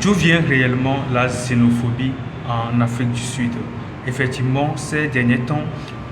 D'où vient réellement la xénophobie en Afrique du Sud? Effectivement, ces derniers temps,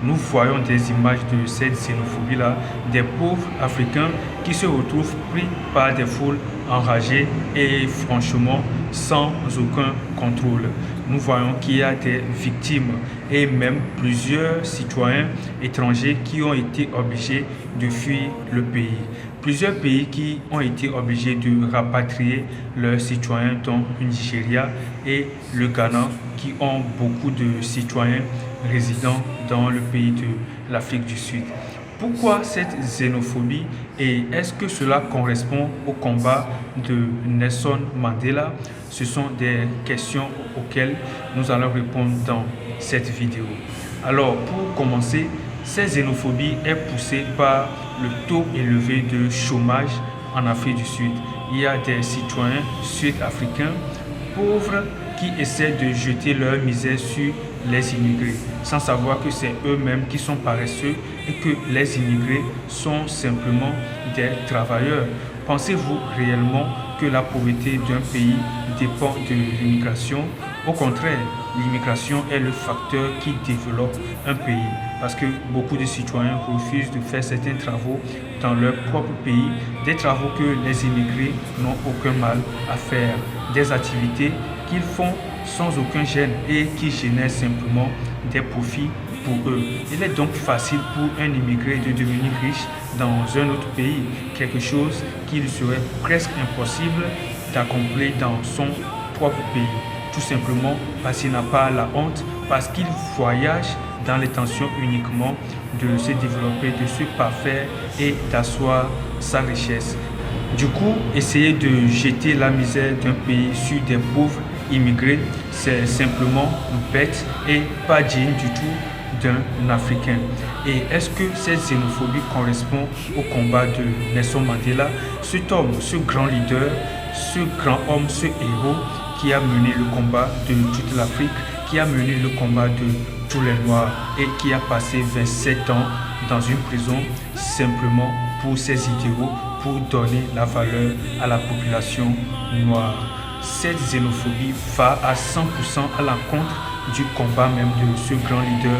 nous voyons des images de cette xénophobie-là, des pauvres Africains qui se retrouvent pris par des foules enragées et franchement sans aucun contrôle. Nous voyons qu'il y a des victimes et même plusieurs citoyens étrangers qui ont été obligés de fuir le pays. Plusieurs pays qui ont été obligés de rapatrier leurs citoyens, dont le Nigeria et le Ghana, qui ont beaucoup de citoyens résidant dans le pays de l'Afrique du Sud. Pourquoi cette xénophobie et est-ce que cela correspond au combat de Nelson Mandela? Ce sont des questions auxquelles nous allons répondre dans cette vidéo. Alors, pour commencer, cette xénophobie est poussée par le taux élevé de chômage en Afrique du Sud. Il y a des citoyens sud-africains pauvres qui essaient de jeter leur misère sur les immigrés, sans savoir que c'est eux-mêmes qui sont paresseux et que les immigrés sont simplement des travailleurs. Pensez-vous réellement que la pauvreté d'un pays dépend de l'immigration? Au contraire, l'immigration est le facteur qui développe un pays parce que beaucoup de citoyens refusent de faire certains travaux dans leur propre pays, des travaux que les immigrés n'ont aucun mal à faire, des activités qu'ils font sans aucun gêne et qui génèrent simplement des profits pour eux. Il est donc facile pour un immigré de devenir riche dans un autre pays, quelque chose qu'il serait presque impossible d'accomplir dans son propre pays. Tout simplement parce qu'il n'a pas la honte, parce qu'il voyage dans l'intention uniquement de se développer, de se parfaire et d'asseoir sa richesse. Du coup, essayer de jeter la misère d'un pays sur des pauvres immigrés, c'est simplement bête et pas digne du tout d'un Africain. Et est-ce que cette xénophobie correspond au combat de Nelson Mandela, cet homme, ce grand leader, ce grand homme, ce héros qui a mené le combat de toute l'Afrique, qui a mené le combat de tous les Noirs et qui a passé 27 ans dans une prison simplement pour ses idéaux, pour donner la valeur à la population noire. Cette xénophobie va à 100% à l'encontre du combat même de ce grand leader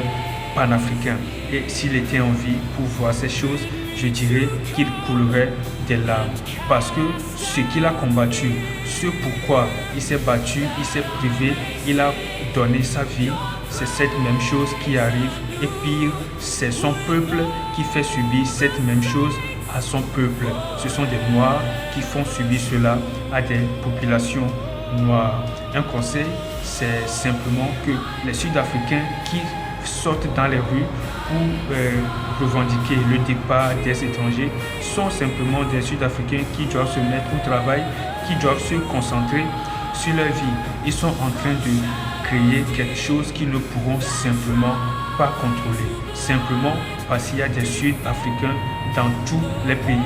panafricain. Et s'il était en vie pour voir ces choses, je dirais qu'il coulerait des larmes. Parce que ce qu'il a combattu, ce pourquoi il s'est battu, il s'est privé, il a donné sa vie, c'est cette même chose qui arrive. Et pire, c'est son peuple qui fait subir cette même chose à son peuple. Ce sont des Noirs qui font subir cela à des populations noires. Un conseil, c'est simplement que les Sud-Africains qui sortent dans les rues pour revendiquer le départ des étrangers sont simplement des Sud-Africains qui doivent se mettre au travail, qui doivent se concentrer sur leur vie. Ils sont en train de créer quelque chose qu'ils ne pourront simplement pas contrôler. Simplement parce qu'il y a des Sud-Africains dans tous les pays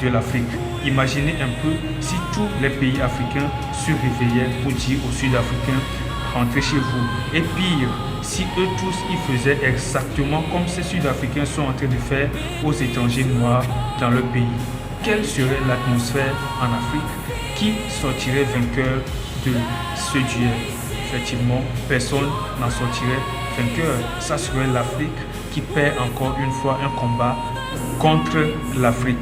de l'Afrique. Imaginez un peu si tous les pays africains se réveillaient pour dire aux Sud-Africains rentrez chez vous. Et pire, si eux tous ils faisaient exactement comme ces Sud-Africains sont en train de faire aux étrangers noirs dans leur pays, quelle serait l'atmosphère en Afrique? Qui sortirait vainqueur de ce duel? Effectivement, personne n'en sortirait vainqueur. Ça serait l'Afrique qui perd encore une fois un combat contre l'Afrique.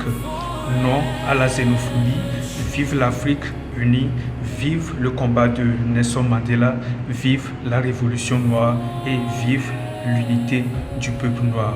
Non à la xénophobie. Vive l'Afrique unie, vive le combat de Nelson Mandela, vive la révolution noire et vive l'unité du peuple noir.